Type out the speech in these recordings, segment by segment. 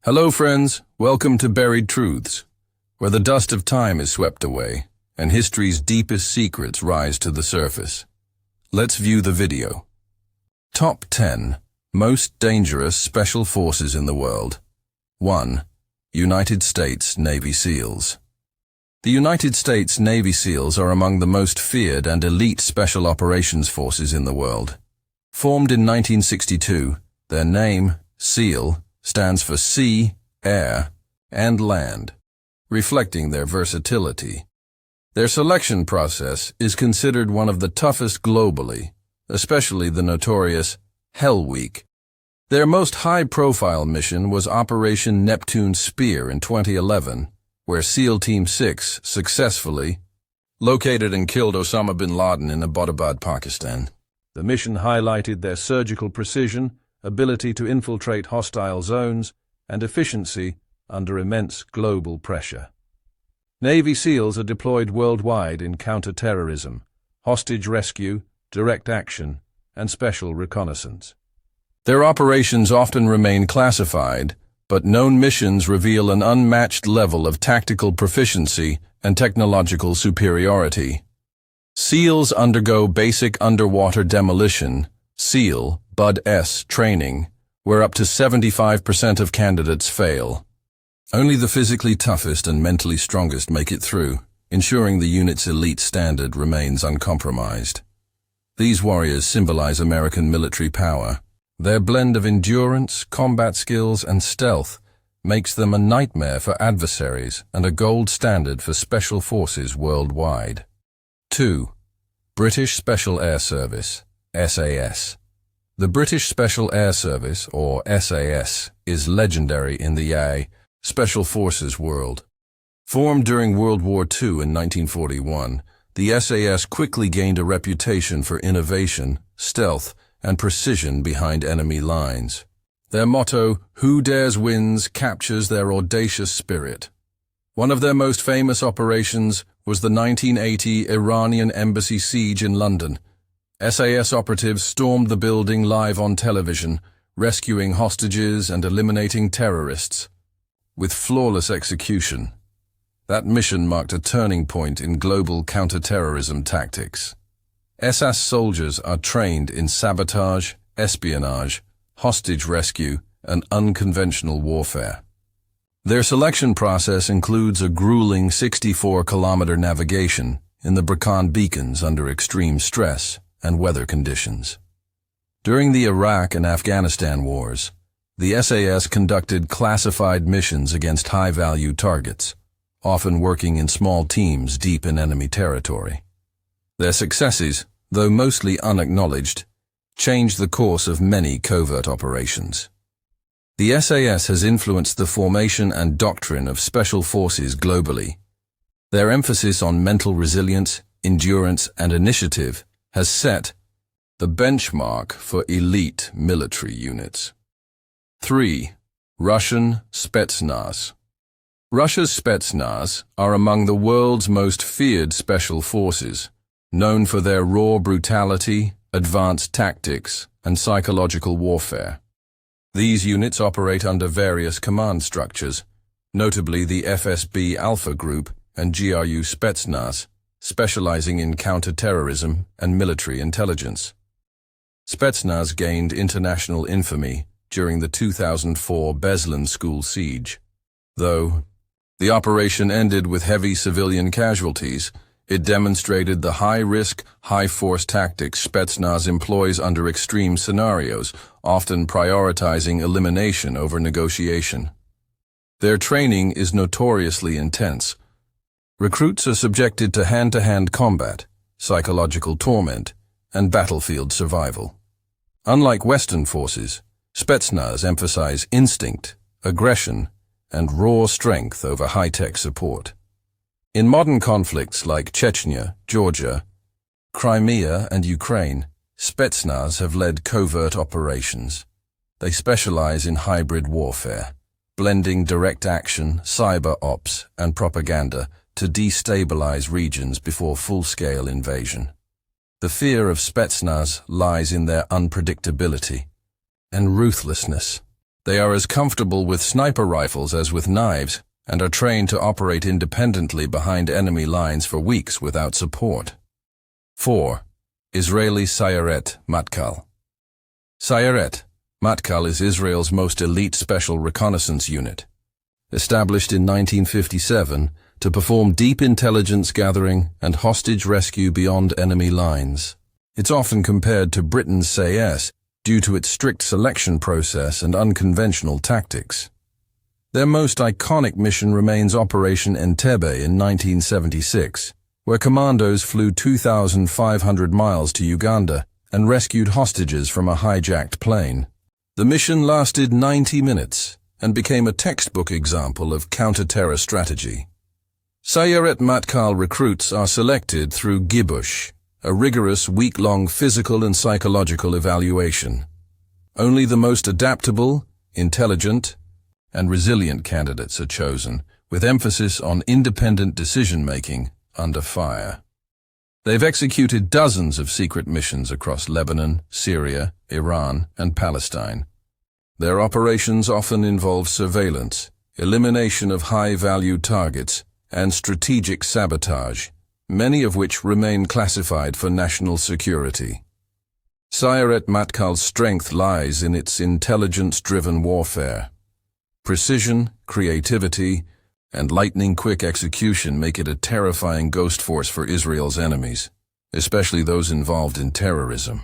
Hello friends, welcome to Buried Truths, where the dust of time is swept away and history's deepest secrets rise to the surface. Let's view the video. Top 10 Most Dangerous Special Forces in the World. 1. United States Navy SEALs. The United States Navy SEALs are among the most feared and elite special operations forces in the world. Formed in 1962, their name, SEAL, stands for sea, air, and land, reflecting their versatility. Their selection process is considered one of the toughest globally, especially the notorious Hell Week. Their most high-profile mission was Operation Neptune Spear in 2011, where SEAL Team 6 successfully located and killed Osama bin Laden in Abbottabad, Pakistan. The mission highlighted their surgical precision, ability to infiltrate hostile zones, and efficiency under immense global pressure. Navy SEALs are deployed worldwide in counter-terrorism, hostage rescue, direct action, and special reconnaissance. Their operations often remain classified, but known missions reveal an unmatched level of tactical proficiency and technological superiority. SEALs undergo basic underwater demolition, SEAL, BUD-S training, where up to 75% of candidates fail. Only the physically toughest and mentally strongest make it through, ensuring the unit's elite standard remains uncompromised. These warriors symbolize American military power. Their blend of endurance, combat skills, and stealth makes them a nightmare for adversaries and a gold standard for special forces worldwide. 2. British Special Air Service, SAS. The British Special Air Service, or SAS, is legendary in the Special Forces world. Formed during World War II in 1941, the SAS quickly gained a reputation for innovation, stealth, and precision behind enemy lines. Their motto, "Who dares wins, captures their audacious spirit." One of their most famous operations was the 1980 Iranian embassy siege in London. SAS operatives stormed the building live on television, rescuing hostages and eliminating terrorists. With flawless execution, that mission marked a turning point in global counter-terrorism tactics. SAS soldiers are trained in sabotage, espionage, hostage rescue, and unconventional warfare. Their selection process includes a grueling 64-kilometer navigation in the Beacon beacons under extreme stress and weather conditions. During the Iraq and Afghanistan wars, the SAS conducted classified missions against high-value targets, often working in small teams deep in enemy territory. Their successes, though mostly unacknowledged, changed the course of many covert operations. The SAS has influenced the formation and doctrine of special forces globally. Their emphasis on mental resilience, endurance, and initiative has set the benchmark for elite military units. 3. Russian Spetsnaz. Russia's Spetsnaz are among the world's most feared special forces, known for their raw brutality, advanced tactics, and psychological warfare. These units operate under various command structures, notably the FSB Alpha Group and GRU Spetsnaz, specializing in counter-terrorism and military intelligence. Spetsnaz gained international infamy during the 2004 Beslan school siege. Though the operation ended with heavy civilian casualties, it demonstrated the high-risk, high-force tactics Spetsnaz employs under extreme scenarios, often prioritizing elimination over negotiation. Their training is notoriously intense. Recruits are subjected to hand-to-hand combat, psychological torment, and battlefield survival. Unlike Western forces, Spetsnaz emphasize instinct, aggression, and raw strength over high-tech support. In modern conflicts like Chechnya, Georgia, Crimea, and Ukraine, Spetsnaz have led covert operations. They specialize in hybrid warfare, blending direct action, cyber ops, and propaganda to destabilize regions before full-scale invasion. The fear of Spetsnaz lies in their unpredictability and ruthlessness. They are as comfortable with sniper rifles as with knives and are trained to operate independently behind enemy lines for weeks without support. 4. Israeli Sayeret Matkal. Sayeret Matkal is Israel's most elite special reconnaissance unit. Established in 1957 to perform deep intelligence gathering and hostage rescue beyond enemy lines. It's often compared to Britain's SAS due to its strict selection process and unconventional tactics. Their most iconic mission remains Operation Entebbe in 1976, where commandos flew 2,500 miles to Uganda and rescued hostages from a hijacked plane. The mission lasted 90 minutes and became a textbook example of counter-terror strategy. Sayeret Matkal recruits are selected through Gibush, a rigorous week-long physical and psychological evaluation. Only the most adaptable, intelligent, and resilient candidates are chosen, with emphasis on independent decision-making under fire. They've executed dozens of secret missions across Lebanon, Syria, Iran, and Palestine. Their operations often involve surveillance, elimination of high-value targets, and strategic sabotage, many of which remain classified for national security. Sayeret Matkal's strength lies in its intelligence-driven warfare. Precision, creativity, and lightning-quick execution make it a terrifying ghost force for Israel's enemies, especially those involved in terrorism.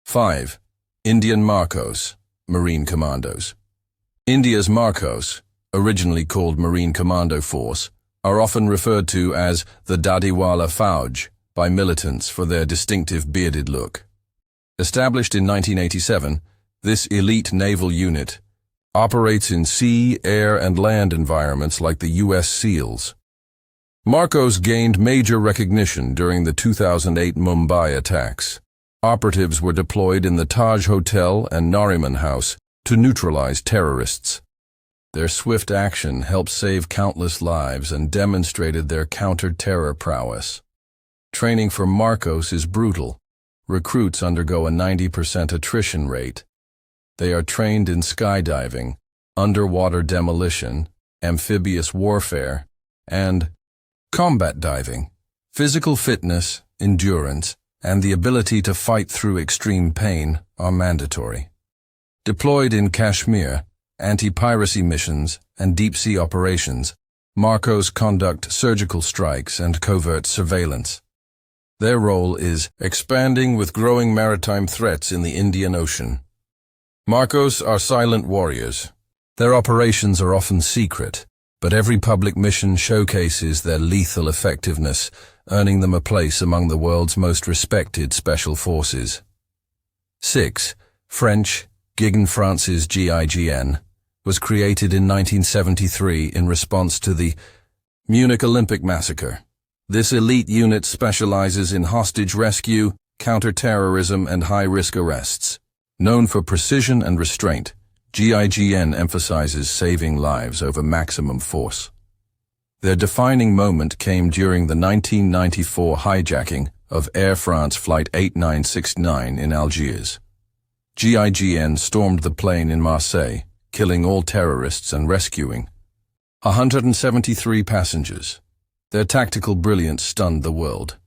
5. Indian Marcos, Marine Commandos. India's Marcos, originally called Marine Commando Force, are often referred to as the Dadiwala Fauj by militants for their distinctive bearded look. Established in 1987, this elite naval unit operates in sea, air, and land environments like the U.S. SEALs. Marcos gained major recognition during the 2008 Mumbai attacks. Operatives were deployed in the Taj Hotel and Nariman House to neutralize terrorists. Their swift action helped save countless lives and demonstrated their counter-terror prowess. Training for Marcos is brutal. Recruits undergo a 90% attrition rate. They are trained in skydiving, underwater demolition, amphibious warfare, and combat diving. Physical fitness, endurance, and the ability to fight through extreme pain are mandatory. Deployed in Kashmir, anti-piracy missions, and deep-sea operations, Marcos conduct surgical strikes and covert surveillance. Their role is expanding with growing maritime threats in the Indian Ocean. Marcos are silent warriors. Their operations are often secret, but every public mission showcases their lethal effectiveness, earning them a place among the world's most respected special forces. 6. French Giguin-France's GIGN was created in 1973 in response to the Munich Olympic massacre. This elite unit specializes in hostage rescue, counter-terrorism, and high-risk arrests. Known for precision and restraint, GIGN emphasizes saving lives over maximum force. Their defining moment came during the 1994 hijacking of Air France Flight 8969 in Algiers. GIGN stormed the plane in Marseille, killing all terrorists and rescuing 173 passengers. Their tactical brilliance stunned the world.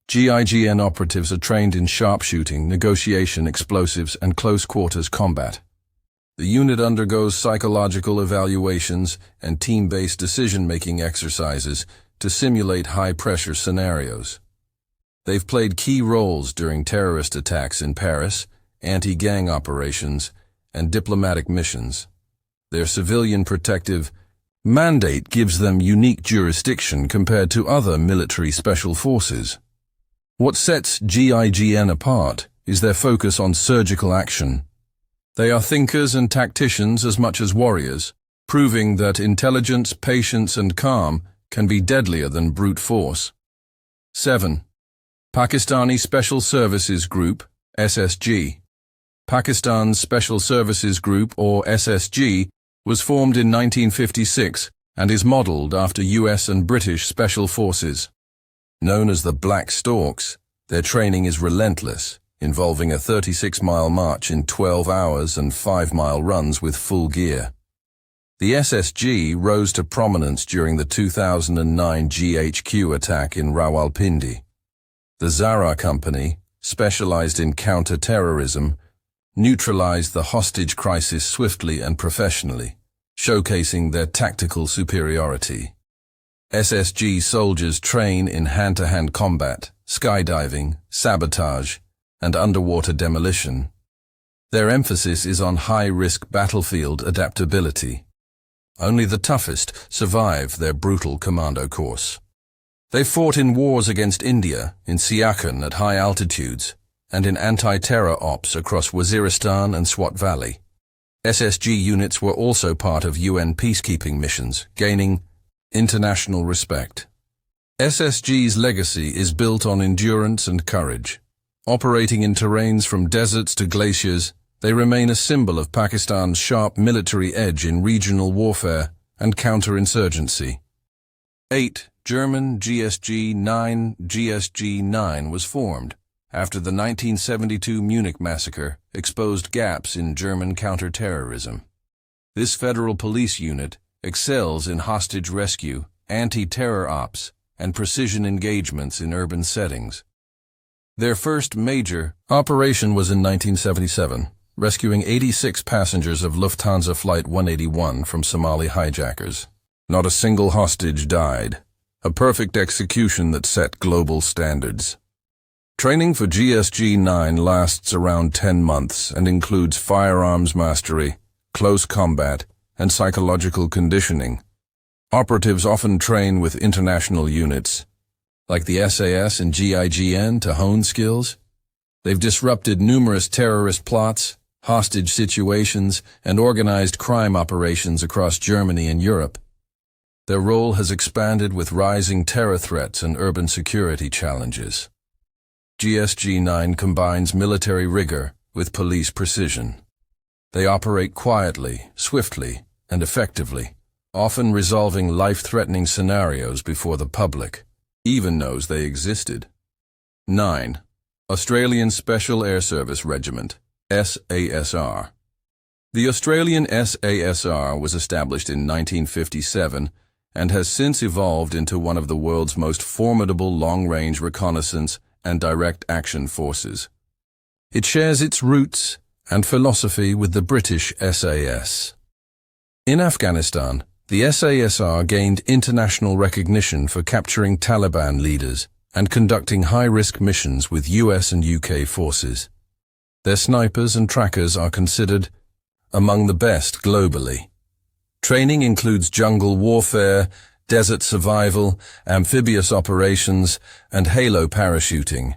GIGN operatives are trained in sharpshooting, negotiation, explosives, and close-quarters combat. The unit undergoes psychological evaluations and team-based decision-making exercises to simulate high-pressure scenarios. They've played key roles during terrorist attacks in Paris, anti-gang operations, and diplomatic missions. Their civilian protective mandate gives them unique jurisdiction compared to other military special forces. What sets GIGN apart is their focus on surgical action. They are thinkers and tacticians as much as warriors, proving that intelligence, patience, and calm can be deadlier than brute force. 7. Pakistani Special Services Group, SSG. Pakistan's Special Services Group, or SSG, was formed in 1956 and is modeled after US and British Special Forces. Known as the Black Storks, their training is relentless, involving a 36-mile march in 12 hours and 5-mile runs with full gear. The SSG rose to prominence during the 2009 GHQ attack in Rawalpindi. The Zara Company, specialized in counter-terrorism, neutralized the hostage crisis swiftly and professionally, showcasing their tactical superiority. SSG soldiers train in hand-to-hand combat, skydiving, sabotage, and underwater demolition. Their emphasis is on high-risk battlefield adaptability. Only the toughest survive their brutal commando course. They fought in wars against India, in Siachen at high altitudes, and in anti-terror ops across Waziristan and Swat Valley. SSG units were also part of UN peacekeeping missions, gaining international respect. SSG's legacy is built on endurance and courage. Operating in terrains from deserts to glaciers, they remain a symbol of Pakistan's sharp military edge in regional warfare and counterinsurgency. 8. German GSG-9 GSG-9 was formed after the 1972 Munich massacre exposed gaps in German counterterrorism. This federal police unit excels in hostage rescue, anti-terror ops, and precision engagements in urban settings. Their first major operation was in 1977, rescuing 86 passengers of Lufthansa Flight 181 from Somali hijackers. Not a single hostage died, a perfect execution that set global standards. Training for GSG-9 lasts around 10 months and includes firearms mastery, close combat, and psychological conditioning. Operatives often train with international units, like the SAS and GIGN, to hone skills. They've disrupted numerous terrorist plots, hostage situations, and organized crime operations across Germany and Europe. Their role has expanded with rising terror threats and urban security challenges. GSG-9 combines military rigor with police precision. They operate quietly, swiftly, and effectively, often resolving life-threatening scenarios before the public even knows they existed. 9. Australian Special Air Service Regiment, SASR. The Australian SASR was established in 1957 and has since evolved into one of the world's most formidable long-range reconnaissance and direct action forces. It shares its roots and philosophy with the British SAS. In Afghanistan, the SASR gained international recognition for capturing Taliban leaders and conducting high-risk missions with US and UK forces. Their snipers and trackers are considered among the best globally. Training includes jungle warfare, desert survival, amphibious operations, and halo parachuting.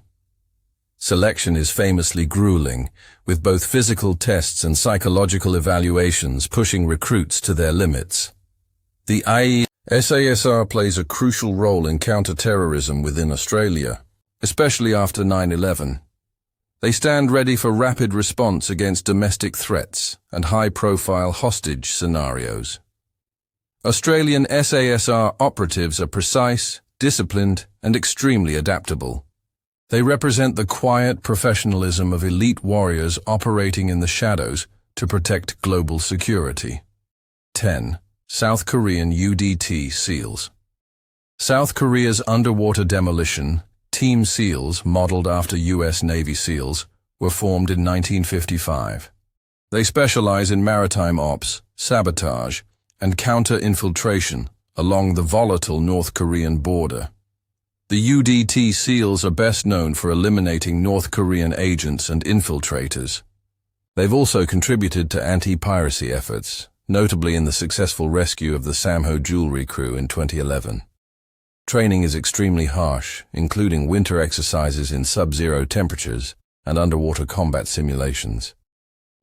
Selection is famously grueling, with both physical tests and psychological evaluations pushing recruits to their limits. The SASR plays a crucial role in counter-terrorism within Australia, especially after 9/11. They stand ready for rapid response against domestic threats and high-profile hostage scenarios. Australian SASR operatives are precise, disciplined, and extremely adaptable. They represent the quiet professionalism of elite warriors operating in the shadows to protect global security. 10. South Korean UDT SEALs. South Korea's underwater demolition, Team SEALs, modeled after U.S. Navy SEALs, were formed in 1955. They specialize in maritime ops, sabotage, and counter-infiltration along the volatile North Korean border. The UDT SEALs are best known for eliminating North Korean agents and infiltrators. They've also contributed to anti-piracy efforts, notably in the successful rescue of the Samho jewelry crew in 2011. Training is extremely harsh, including winter exercises in sub-zero temperatures and underwater combat simulations.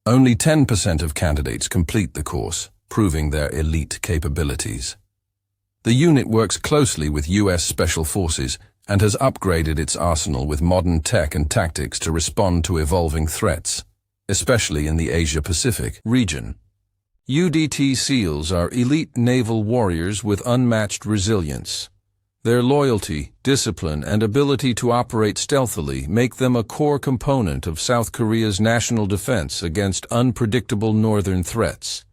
Only 10% of candidates complete the course, proving their elite capabilities. The unit works closely with U.S. Special Forces and has upgraded its arsenal with modern tech and tactics to respond to evolving threats, especially in the Asia-Pacific region. UDT SEALs are elite naval warriors with unmatched resilience. Their loyalty, discipline, and ability to operate stealthily make them a core component of South Korea's national defense against unpredictable northern threats.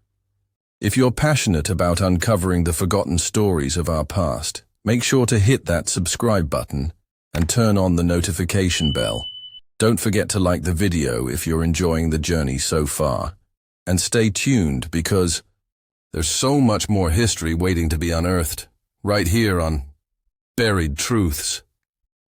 If you're passionate about uncovering the forgotten stories of our past, make sure to hit that subscribe button and turn on the notification bell. Don't forget to like the video if you're enjoying the journey so far. And stay tuned because there's so much more history waiting to be unearthed, right here on Buried Truths.